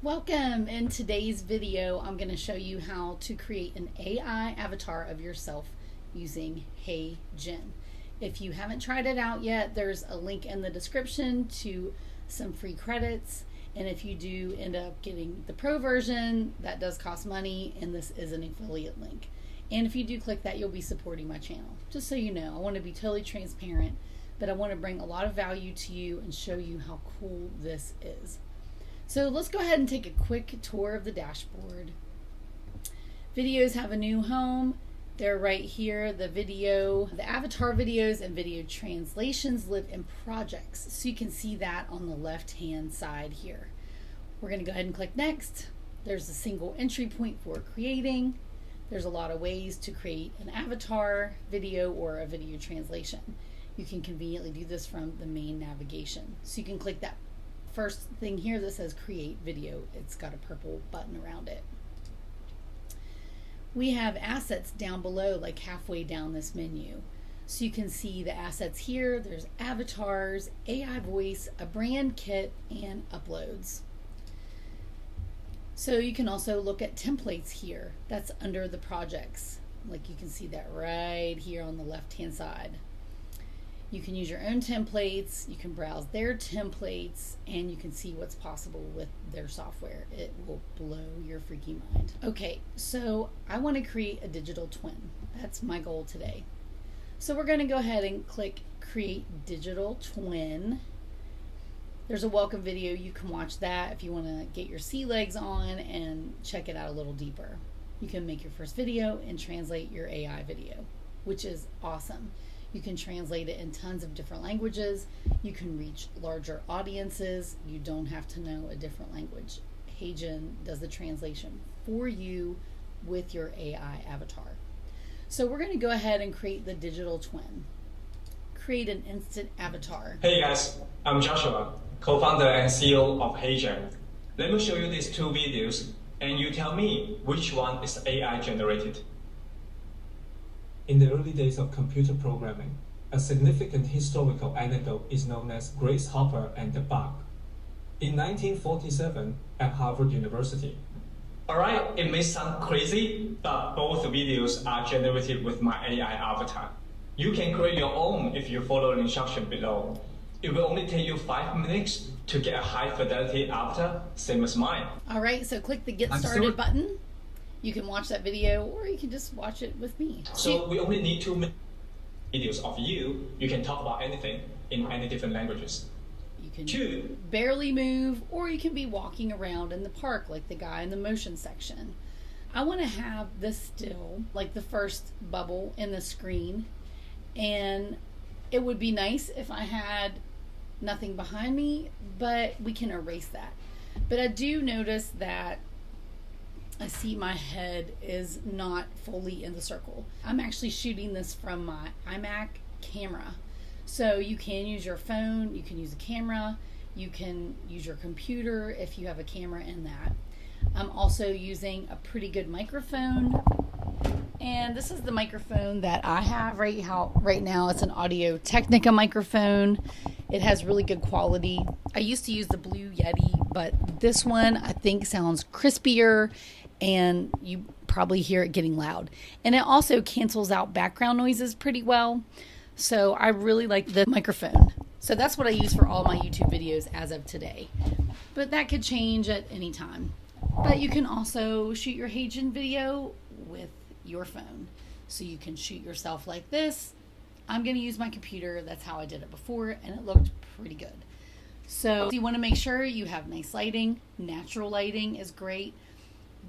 Welcome. In today's video, I'm going to show you how to create an AI avatar of yourself using HeyGen. If you haven't tried it out yet, there's a link in the description to some free credits. And if you do end up getting the pro version, that does cost money, and this is an affiliate link. And if you do click that, you'll be supporting my channel. Just so you know, I want to be totally transparent, but I want to bring a lot of value to you and show you how cool this is. So let's go ahead and take a quick tour of the dashboard. Videos have a new home. They're right here. The avatar videos and video translations live in projects. So you can see that on the left-hand side here. We're going to go ahead and click next. There's a single entry point for creating. There's a lot of ways to create an avatar video or a video translation. You can conveniently do this from the main navigation. So you can click that first thing here that says create video. It's got a purple button around it. We have assets down below, like halfway down this menu. So you can see the assets here. There's avatars, AI voice, a brand kit, and uploads. So you can also look at templates here. That's under the projects. Like you can see that right here on the left-hand side. You can use your own templates, you can browse their templates, and you can see what's possible with their software. It will blow your freaking mind. Okay, so I want to create a digital twin. That's my goal today. So we're going to go ahead and click Create Digital Twin. There's a welcome video. You can watch that if you want to get your sea legs on and check it out a little deeper. You can make your first video and translate your AI video, which is awesome. You can translate it in tons of different languages. You can reach larger audiences. You don't have to know a different language. HeyGen does the translation for you with your AI avatar. So we're going to go ahead and create the digital twin. Create an instant avatar. Hey guys, I'm Joshua, co-founder and CEO of HeyGen. Let me show you these two videos and you tell me which one is AI generated. In the early days of computer programming, a significant historical anecdote is known as Grace Hopper and the Bug. In 1947, at Harvard University. Alright, it may sound crazy, but both videos are generated with my AI avatar. You can create your own if you follow the instruction below. It will only take you 5 minutes to get a high fidelity avatar, same as mine. Alright, so click the Get Started button. You can watch that video or you can just watch it with me. So we only need 2 minutes videos of you. You can talk about anything in any different languages. You can barely move, or you can be walking around in the park like the guy in the motion section. I want to have this still, like the first bubble in the screen. And it would be nice if I had nothing behind me, but we can erase that. But I do notice that I see my head is not fully in the circle. I'm actually shooting this from my iMac camera. So you can use your phone, you can use a camera, you can use your computer if you have a camera in that. I'm also using a pretty good microphone. And this is the microphone that I have right now. It's an Audio Technica microphone. It has really good quality. I used to use the Blue Yeti, but this one I think sounds crispier, and you probably hear it getting loud. And it also cancels out background noises pretty well. So I really like the microphone. So that's what I use for all my YouTube videos as of today. But that could change at any time. But you can also shoot your HeyGen video with your phone. So you can shoot yourself like this. I'm going to use my computer. That's how I did it before, and it looked pretty good. So you want to make sure you have nice lighting. Natural lighting is great.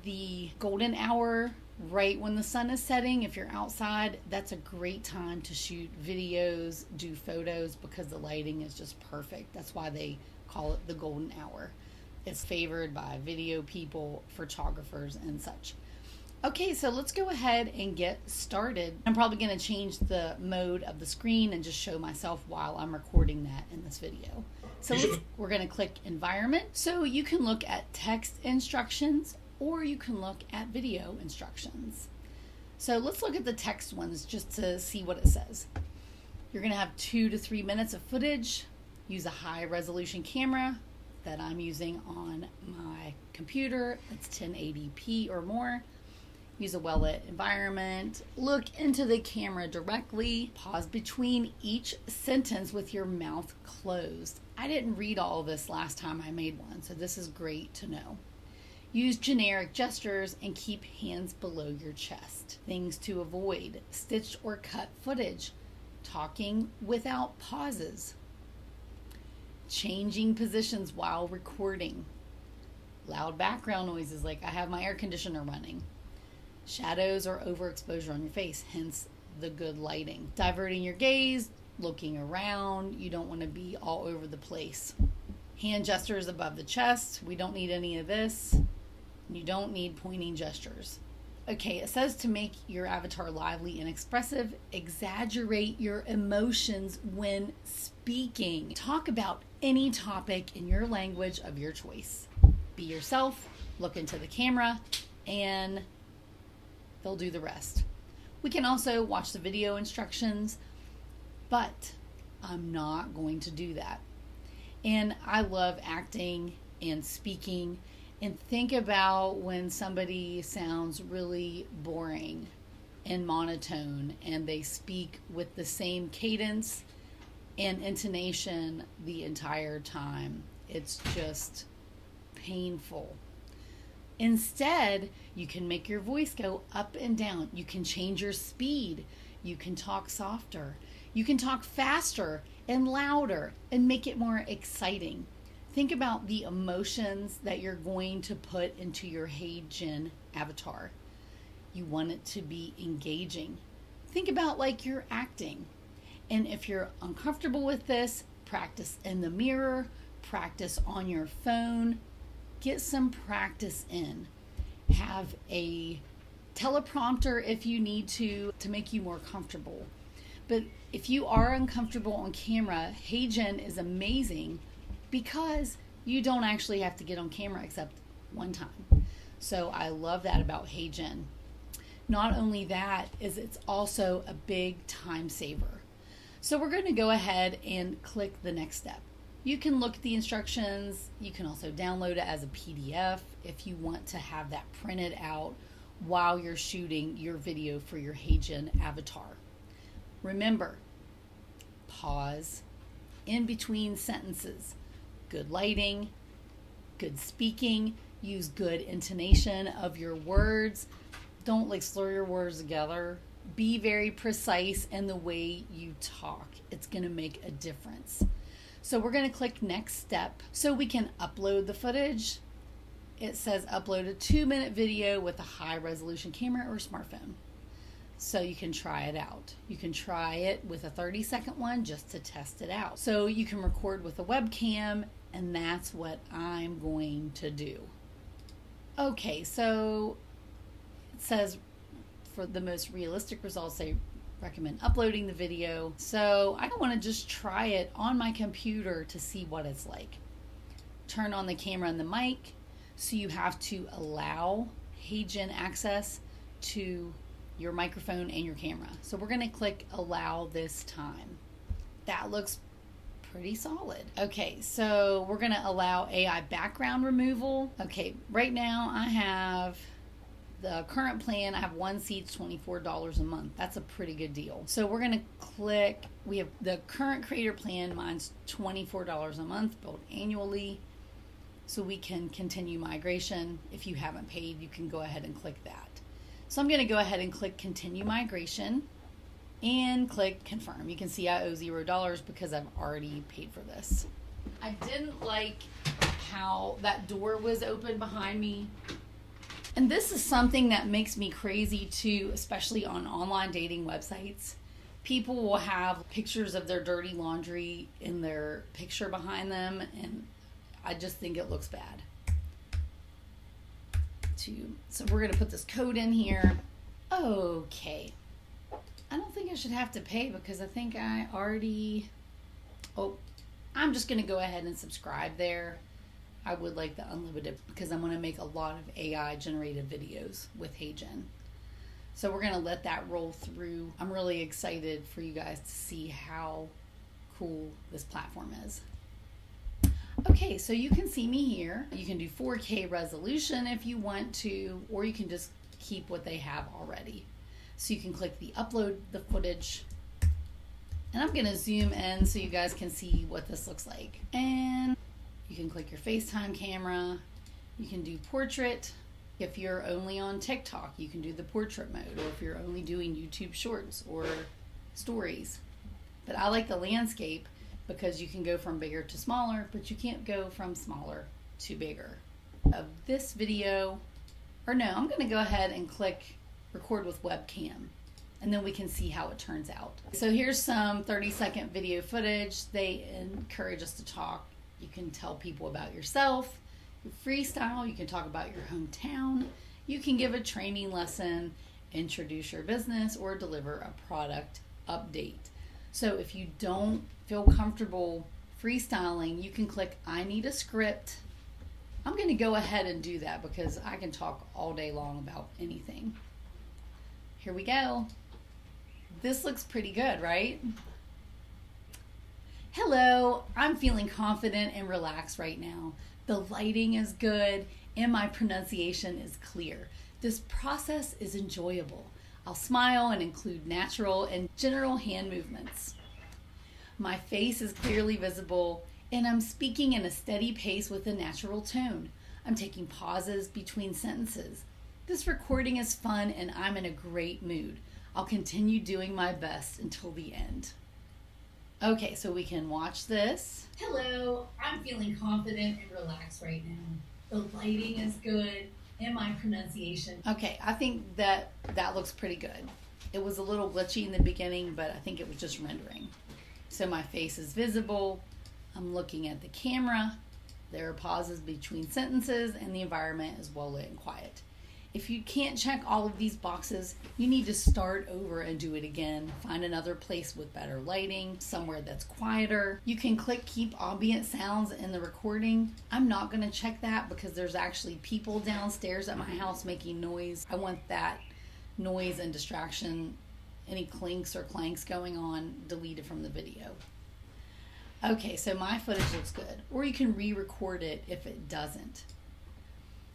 The golden hour, right when the sun is setting, if you're outside, that's a great time to shoot videos, do photos, because the lighting is just perfect. That's why they call it the golden hour. It's favored by video people, photographers, and such. Okay, so let's go ahead and get started. I'm probably going to change the mode of the screen and just show myself while I'm recording that in this video. So we're going to click Environment. So you can look at text instructions, or you can look at video instructions. So let's look at the text ones just to see what it says. You're going to have 2 to 3 minutes of footage. Use a high resolution camera that I'm using on my computer. computer that's 1080p or more. Use a well-lit environment. Look into the camera directly. Pause between each sentence with your mouth closed. I didn't read all of this last time I made one, so this is great to know. Use generic gestures and keep hands below your chest. Things to avoid: stitched or cut footage, talking without pauses, changing positions while recording, loud background noises like I have my air conditioner running, shadows or overexposure on your face, hence the good lighting, diverting your gaze, looking around. You don't want to be all over the place. Hand gestures above the chest. We don't need any of this. You don't need pointing gestures. Okay, it says to make your avatar lively and expressive, exaggerate your emotions when speaking. Talk about any topic in your language of your choice. Be yourself, look into the camera, and they'll do the rest. We can also watch the video instructions, but I'm not going to do that. And I love acting and speaking. And think about when somebody sounds really boring and monotone and they speak with the same cadence and intonation the entire time. It's just painful. Instead, you can make your voice go up and down. You can change your speed. You can talk softer. You can talk faster and louder and make it more exciting. Think about the emotions that you're going to put into your HeyGen avatar. You want it to be engaging. Think about like you're acting. And if you're uncomfortable with this, practice in the mirror, practice on your phone, get some practice in. Have a teleprompter if you need to make you more comfortable. But if you are uncomfortable on camera, HeyGen is amazing because you don't actually have to get on camera except one time. So I love that about HeyGen. Not only that, is it's also a big time saver. So we're going to go ahead and click the next step. You can look at the instructions. You can also download it as a PDF if you want to have that printed out while you're shooting your video for your HeyGen avatar. Remember, pause in between sentences. Good lighting, good speaking, use good intonation of your words. Don't like slur your words together. Be very precise in the way you talk. It's going to make a difference. So we're going to click next step so we can upload the footage. It says upload a 2-minute video with a high resolution camera or smartphone. So you can try it out. You can try it with a 30-second one just to test it out. So you can record with a webcam, and that's what I'm going to do. Okay, so it says for the most realistic results, they recommend uploading the video. So I want to just try it on my computer to see what it's like. Turn on the camera and the mic. So you have to allow HeyGen access to your microphone and your camera. So we're going to click allow this time. That looks pretty solid. Okay, so we're going to allow AI background removal. Okay, right now I have the current plan. I have one seat's $24 a month. That's a pretty good deal. So we're going to click, we have the current creator plan. Mine's $24 a month, billed annually. So we can continue migration. If you haven't paid, you can go ahead and click that. So I'm going to go ahead and click continue migration and click confirm. You can see I owe $0 because I've already paid for this. I didn't like how that door was open behind me. And this is something that makes me crazy too, especially on online dating websites. People will have pictures of their dirty laundry in their picture behind them, and I just think it looks bad. So we're going to put this code in here. Okay. I don't think I should have to pay because I think I already... Oh, I'm just going to go ahead and subscribe there. I would like the unlimited because I'm going to make a lot of AI generated videos with HeyGen. So we're going to let that roll through. I'm really excited for you guys to see how cool this platform is. Okay, so you can see me here. You can do 4K resolution if you want to, or you can just keep what they have already. So you can click the upload the footage. And I'm gonna zoom in so you guys can see what this looks like. And you can click your FaceTime camera. You can do portrait. If you're only on TikTok, you can do the portrait mode, or if you're only doing YouTube shorts or stories. But I like the landscape because you can go from bigger to smaller, but you can't go from smaller to bigger. Of this video, or no, I'm gonna go ahead and click record with webcam, and then we can see how it turns out. So here's some 30-second video footage. They encourage us to talk. You can tell people about yourself. You freestyle, you can talk about your hometown. You can give a training lesson, introduce your business, or deliver a product update. So if you don't feel comfortable freestyling, you can click I need a script. I'm going to go ahead and do that because I can talk all day long about anything. Here we go. This looks pretty good, right? Hello, I'm feeling confident and relaxed right now. The lighting is good and my pronunciation is clear. This process is enjoyable. I'll smile and include natural and general hand movements. My face is clearly visible and I'm speaking in a steady pace with a natural tone. I'm taking pauses between sentences. This recording is fun and I'm in a great mood. I'll continue doing my best until the end. Okay, so we can watch this. Hello, I'm feeling confident and relaxed right now. The lighting is good and my pronunciation. Okay, I think that looks pretty good. It was a little glitchy in the beginning, but I think it was just rendering. So my face is visible. I'm looking at the camera. There are pauses between sentences and the environment is well lit and quiet. If you can't check all of these boxes, you need to start over and do it again. Find another place with better lighting, somewhere that's quieter. You can click keep ambient sounds in the recording. I'm not going to check that because there's actually people downstairs at my house making noise. I want that noise and distraction, any clinks or clanks going on, deleted from the video. Okay, so my footage looks good, or you can re-record it if it doesn't.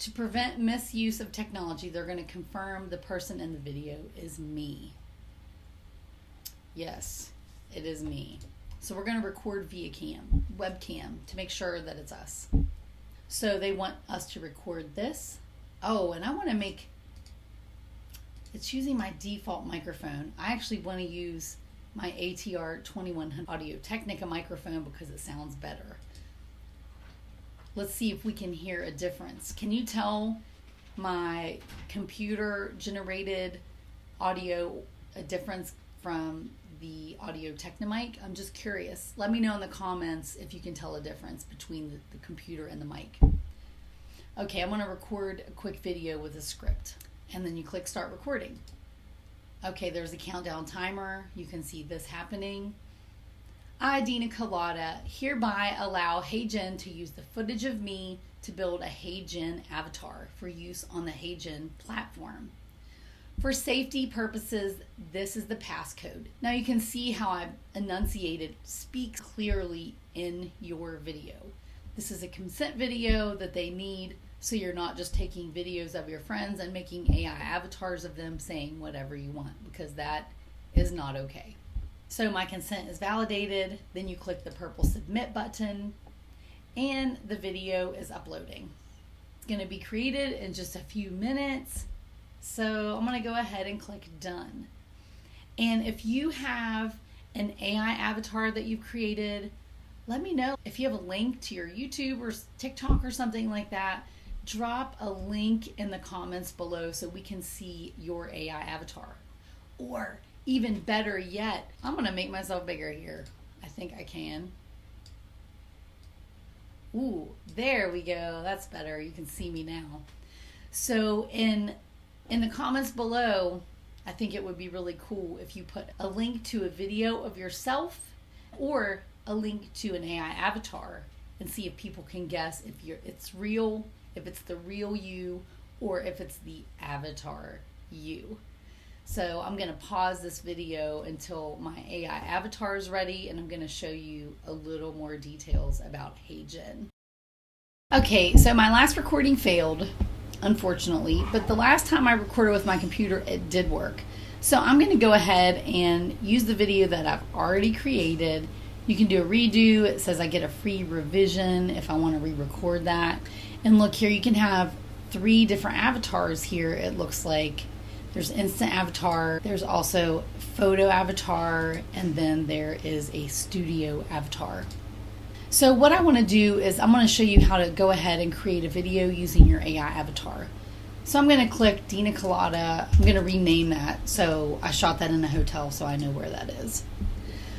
To prevent misuse of technology, they're going to confirm the person in the video is me. Yes, it is me. So we're going to record via webcam, to make sure that it's us. So they want us to record this. Oh, and I want to make, it's using my default microphone. I actually want to use my ATR 2100 Audio-Technica microphone because it sounds better. Let's see if we can hear a difference. Can you tell my computer generated audio a difference from the Audio-Technica mic? I'm just curious. Let me know in the comments if you can tell a difference between the computer and the mic. Okay, I'm gonna record a quick video with a script. And then you click start recording. Okay, there's a countdown timer. You can see this happening. I, Dina Collada, hereby allow HeyGen to use the footage of me to build a HeyGen avatar for use on the HeyGen platform. For safety purposes, this is the passcode. Now you can see how I've enunciated speak clearly in your video. This is a consent video that they need, so you're not just taking videos of your friends and making AI avatars of them saying whatever you want, because that is not okay. So my consent is validated, then you click the purple submit button and the video is uploading. It's going to be created in just a few minutes. So I'm going to go ahead and click done. And if you have an AI avatar that you've created, let me know. If you have a link to your YouTube or TikTok or something like that, drop a link in the comments below so we can see your AI avatar. Or even better yet, I'm gonna make myself bigger here. I think I can. Ooh, there we go. That's better. You can see me now. So in the comments below, I think it would be really cool if you put a link to a video of yourself or a link to an AI avatar and see if people can guess if it's real, if it's the real you, or if it's the avatar you. So I'm going to pause this video until my AI avatar is ready, and I'm going to show you a little more details about HeyGen. Okay, so my last recording failed, unfortunately, but the last time I recorded with my computer, it did work. So I'm going to go ahead and use the video that I've already created. You can do a redo. It says I get a free revision if I want to re-record that. And look here, you can have 3 different avatars here. It looks like there's instant avatar, there's also photo avatar, and then there is a studio avatar. So what I want to do is I'm going to show you how to go ahead and create a video using your AI avatar. So I'm going to click Dina Colada. I'm going to rename that. So I shot that in a hotel, so I know where that is.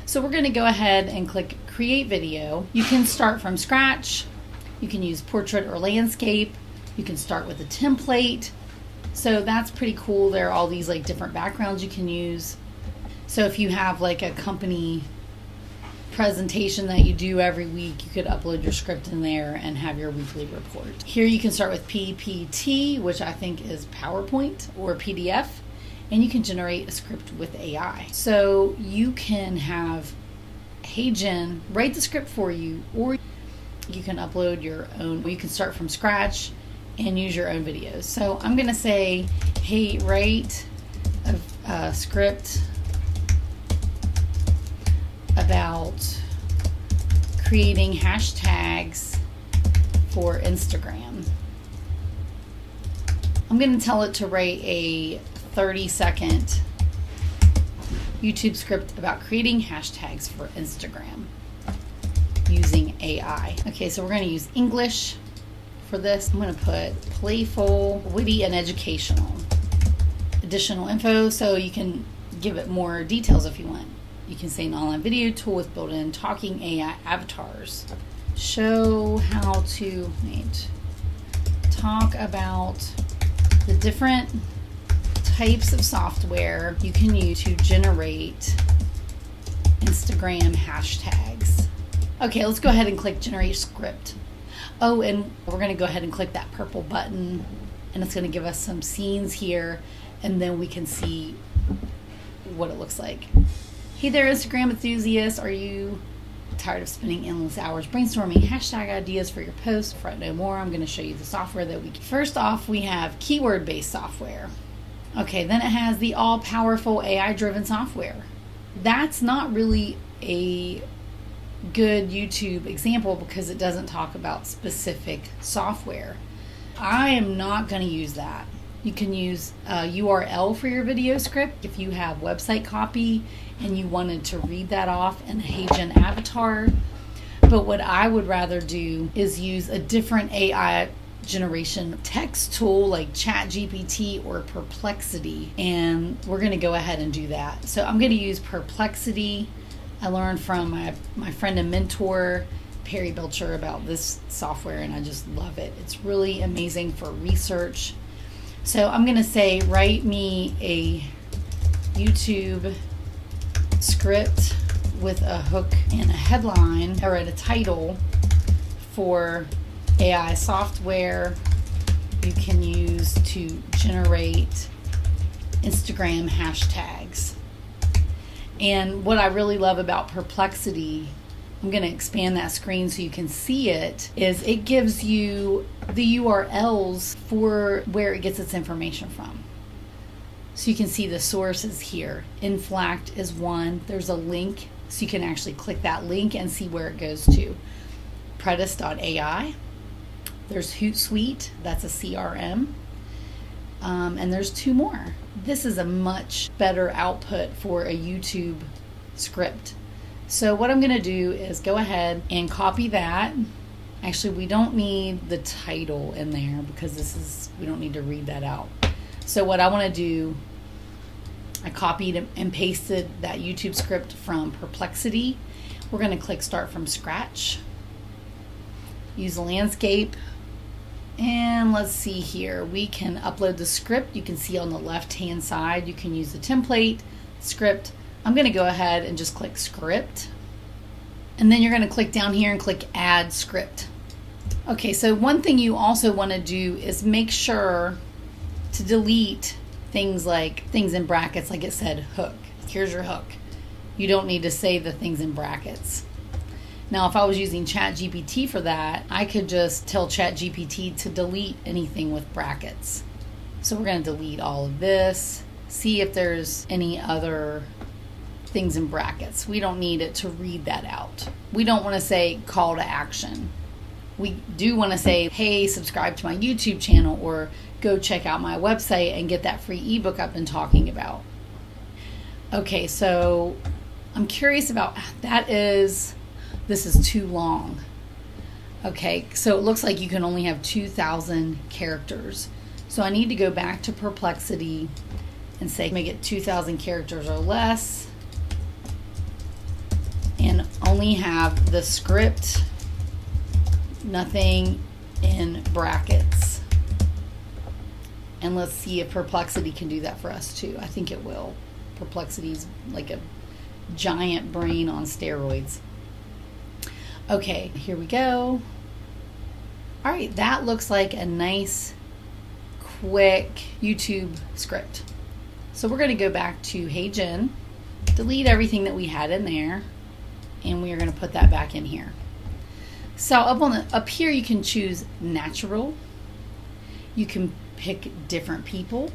So we're going to go ahead and click Create Video. You can start from scratch. You can use portrait or landscape. You can start with a template. So that's pretty cool. There are all these like different backgrounds you can use. So if you have like a company presentation that you do every week, you could upload your script in there and have your weekly report. Here you can start with PPT, which I think is PowerPoint or PDF, and you can generate a script with AI. So you can have HeyGen write the script for you, or you can upload your own. You can start from scratch and use your own videos. So I'm gonna say, hey, write a script about creating hashtags for Instagram. I'm going to tell it to write a 30-second YouTube script about creating hashtags for Instagram using AI. Okay, so we're going to use English for this. I'm going to put playful, witty, and educational. Additional info, so you can give it more details if you want. You can say an online video tool with built-in talking AI avatars. Show how to talk about the different types of software you can use to generate Instagram hashtags. Okay, let's go ahead and click Generate Script. Oh, and we're going to go ahead and click that purple button, and it's going to give us some scenes here, and then we can see what it looks like. Hey there, Instagram enthusiasts. Are you tired of spending endless hours brainstorming hashtag ideas for your posts? Fret no more. I'm going to show you the software that we can. First off, we have keyword-based software. Okay, then it has the all-powerful AI-driven software. That's not really a good YouTube example because it doesn't talk about specific software. I am not going to use that. You can use a URL for your video script if you have website copy and you wanted to read that off in a HeyGen avatar. But what I would rather do is use a different AI generation text tool like ChatGPT or Perplexity, and we're going to go ahead and do that. So I'm going to use Perplexity. I learned from my friend and mentor Perry Belcher about this software, and I just love it. It's really amazing for research. So I'm going to say, write me a YouTube script with a hook and a headline, or a title for AI software you can use to generate Instagram hashtags. And what I really love about Perplexity, I'm going to expand that screen so you can see it, is it gives you the URLs for where it gets its information from. So you can see the sources here. Inflact is one. There's a link, so you can actually click that link and see where it goes to. Predis.ai. There's Hootsuite, that's a CRM. And there's 2 more. This is a much better output for a YouTube script. So what I'm going to do is go ahead and copy that. Actually, we don't need the title in there because we don't need to read that out. So what I want to do, I copied and pasted that YouTube script from Perplexity. We're going to click Start from Scratch. Use a landscape. And let's see here. We can upload the script. You can see on the left-hand side, you can use the template, script. I'm going to go ahead and just click Script. And then you're going to click down here and click Add Script. Okay, so one thing you also want to do is make sure to delete things in brackets, like it said hook. Here's your hook. You don't need to say the things in brackets. Now, if I was using ChatGPT for that, I could just tell ChatGPT to delete anything with brackets. So we're going to delete all of this. See if there's any other things in brackets. We don't need it to read that out. We don't want to say call to action. We do want to say, hey, subscribe to my YouTube channel, or go check out my website and get that free ebook I've been talking about. Okay, so I'm curious about this is too long. Okay, so it looks like you can only have 2,000 characters. So I need to go back to Perplexity and say make it 2,000 characters or less, and only have the script, nothing in brackets. And let's see if Perplexity can do that for us too. I think it will. Perplexity's like a giant brain on steroids. Okay, here we go. All right, that looks like a nice, quick YouTube script. So we're going to go back to HeyGen, delete everything that we had in there, and we are going to put that back in here. So up here you can choose natural. You can pick different people.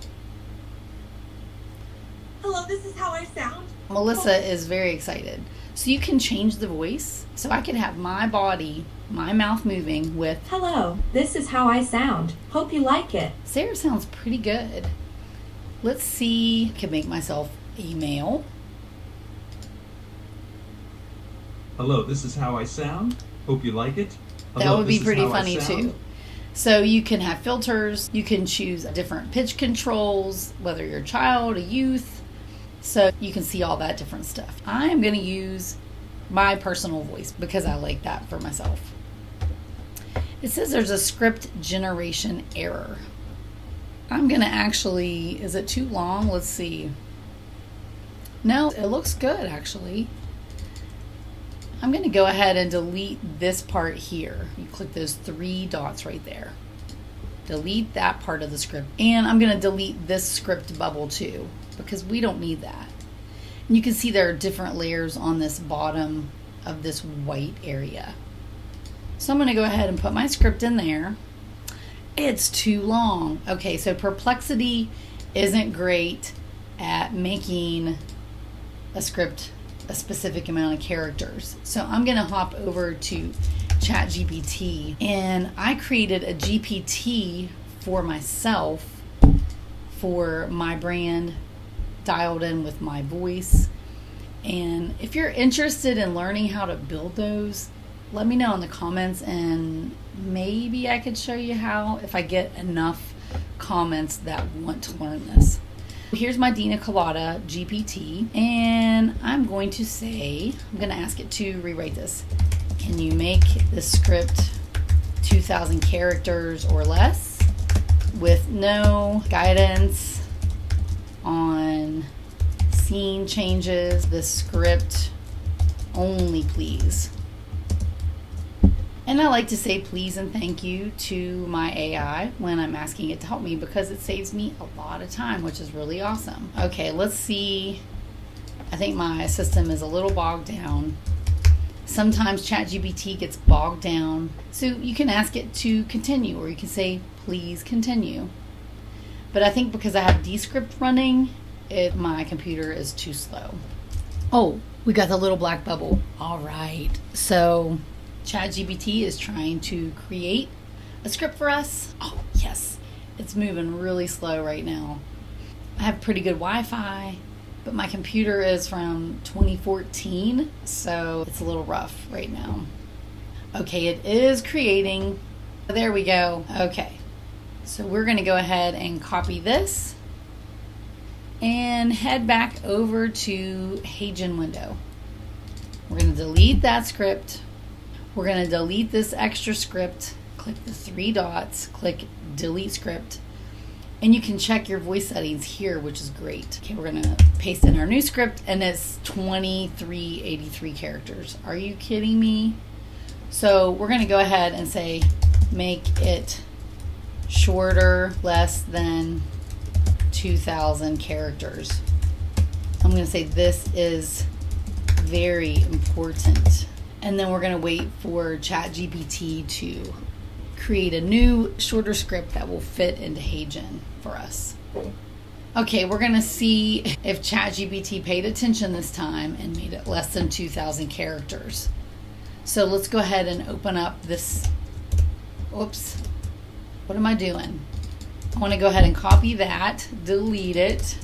Hello, this is how I sound. Melissa is very excited. So you can change the voice. So I could have my body, my mouth moving with, Hello, this is how I sound. Hope you like it. Sarah sounds pretty good. Let's see, I can make myself a male. Hello, this is how I sound. Hope you like it. That Hello, would be this is pretty how I funny sound. too. So you can have filters, you can choose different pitch controls, whether you're a child, a youth. So you can see all that different stuff. I'm going to use my personal voice because I like that for myself. It says there's a script generation error. I'm going to actually, is it too long? Let's see. No, it looks good actually. I'm going to go ahead and delete this part here. You click those 3 dots right there. Delete that part of the script. And I'm going to delete this script bubble too, because we don't need that. And you can see there are different layers on this bottom of this white area. So I'm going to go ahead and put my script in there. It's too long. Okay, so Perplexity isn't great at making a script a specific amount of characters. So I'm going to hop over to ChatGPT, and I created a GPT for myself for my brand, dialed in with my voice. And if you're interested in learning how to build those, let me know in the comments, and maybe I could show you how if I get enough comments that want to learn this. Here's my Dina Colada GPT, and I'm going to ask it to rewrite this. Can you make the script 2,000 characters or less with no guidance on scene changes? The script only, please. And I like to say please and thank you to my AI when I'm asking it to help me, because it saves me a lot of time, which is really awesome. Okay, let's see. I think my system is a little bogged down. Sometimes ChatGPT gets bogged down. So you can ask it to continue, or you can say please continue. But I think because I have Descript running, my computer is too slow. Oh, we got the little black bubble. All right. So ChatGPT is trying to create a script for us. Oh, yes. It's moving really slow right now. I have pretty good Wi-Fi, but my computer is from 2014, so it's a little rough right now. Okay, it is creating. There we go. Okay. So we're going to go ahead and copy this and head back over to HeyGen window. We're going to delete that script. We're going to delete this extra script. Click the 3 dots, click delete script, and you can check your voice settings here, which is great. Okay, we're going to paste in our new script, and it's 2383 characters. Are you kidding me? So we're going to go ahead and say make it shorter, less than 2,000 characters. I'm going to say this is very important. And then we're going to wait for ChatGPT to create a new shorter script that will fit into HeyGen for us. Okay, we're going to see if ChatGPT paid attention this time and made it less than 2,000 characters. So let's go ahead and open up this. Oops. What am I doing? I want to go ahead and copy that, delete it,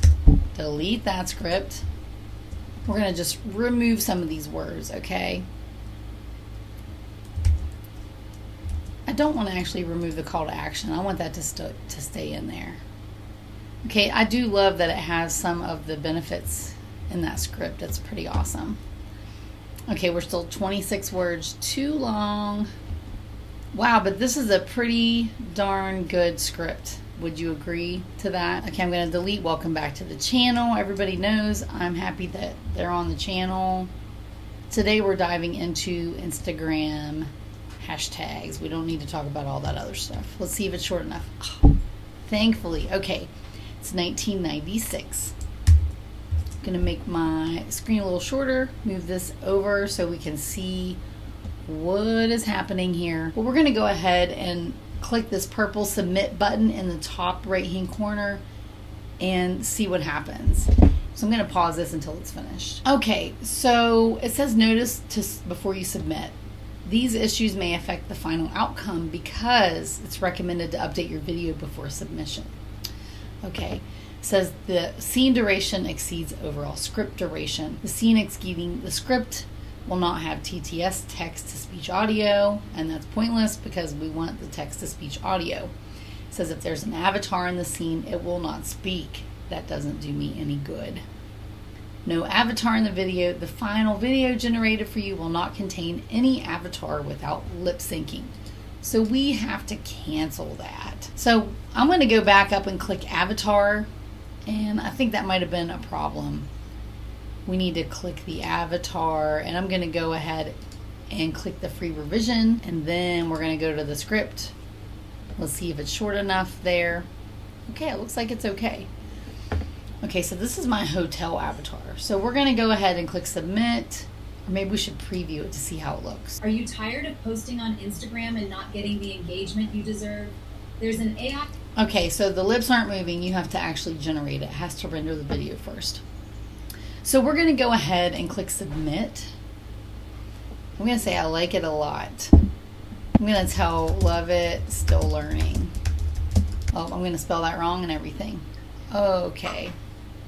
delete that script. We're going to just remove some of these words, okay? I don't want to actually remove the call to action. I want that to stay in there. Okay, I do love that it has some of the benefits in that script. It's pretty awesome. Okay, we're still 26 words too long. Wow, but this is a pretty darn good script. Would you agree to that? Okay, I'm going to delete welcome back to the channel. Everybody knows I'm happy that they're on the channel. Today we're diving into Instagram hashtags. We don't need to talk about all that other stuff. Let's see if it's short enough. Oh, thankfully. Okay, it's 1996. I'm going to make my screen a little shorter, move this over so we can see what is happening here. But we're going to go ahead and click this purple submit button in the top right hand corner and see what happens. So I'm going to pause this until it's finished. Okay, so it says notice before you submit. These issues may affect the final outcome because it's recommended to update your video before submission. Okay, it says the scene duration exceeds overall script duration. The scene exceeding the script will not have TTS, text-to-speech audio, and that's pointless because we want the text-to-speech audio. It says if there's an avatar in the scene, it will not speak. That doesn't do me any good. No avatar in the video. The final video generated for you will not contain any avatar without lip syncing. So we have to cancel that. So I'm going to go back up and click avatar, and I think that might have been a problem. We need to click the avatar, and I'm going to go ahead and click the free revision, and then we're going to go to the script. Let's see if it's short enough there. Okay, it looks like it's okay. Okay, so this is my hotel avatar. So we're going to go ahead and click submit, or maybe we should preview it to see how it looks. Are you tired of posting on Instagram and not getting the engagement you deserve? There's an AI. Okay, so the lips aren't moving. You have to actually generate it. It has to render the video first. So we're going to go ahead and click submit. I'm going to say I like it a lot. I'm going to tell love it, still learning. Oh, I'm going to spell that wrong and everything. Okay.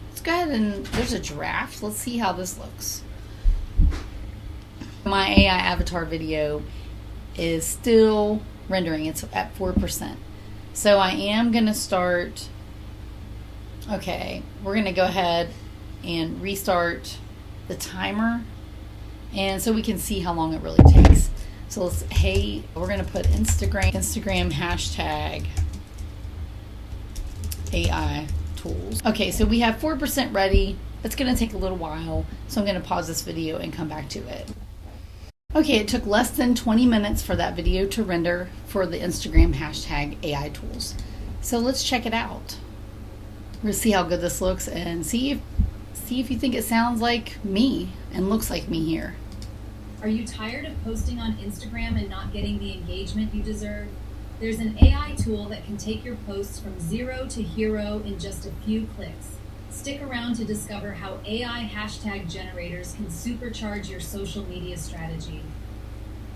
Let's go ahead and there's a draft. Let's see how this looks. My AI avatar video is still rendering. It's at 4%. So I am going to start. Okay, we're going to go ahead and restart the timer, and so we can see how long it really takes. So let's, we're going to put Instagram hashtag AI tools. Okay, so we have 4% ready. It's going to take a little while, so I'm going to pause this video and come back to it. Okay, it took less than 20 minutes for that video to render for the Instagram hashtag AI tools. So let's check it out. We're going to see how good this looks and see if you think it sounds like me and looks like me here. Are you tired of posting on Instagram and not getting the engagement you deserve? There's an AI tool that can take your posts from zero to hero in just a few clicks. Stick around to discover how AI hashtag generators can supercharge your social media strategy.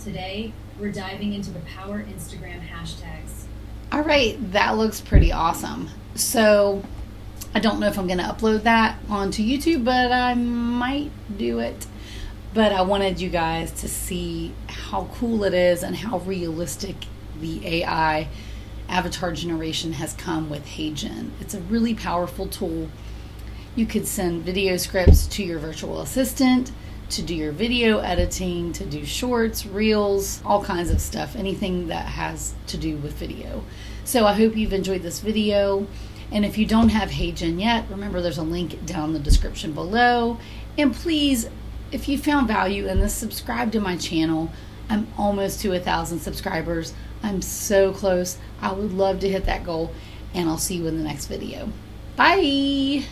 Today, we're diving into the Power Instagram hashtags. All right, that looks pretty awesome. So I don't know if I'm going to upload that onto YouTube, but I might do it. But I wanted you guys to see how cool it is and how realistic the AI avatar generation has come with HeyGen. It's a really powerful tool. You could send video scripts to your virtual assistant to do your video editing, to do shorts, reels, all kinds of stuff, anything that has to do with video. So I hope you've enjoyed this video. And if you don't have HeyGen yet, remember there's a link down in the description below. And please, if you found value in this, subscribe to my channel. I'm almost to 1,000 subscribers. I'm so close. I would love to hit that goal, and I'll see you in the next video. Bye.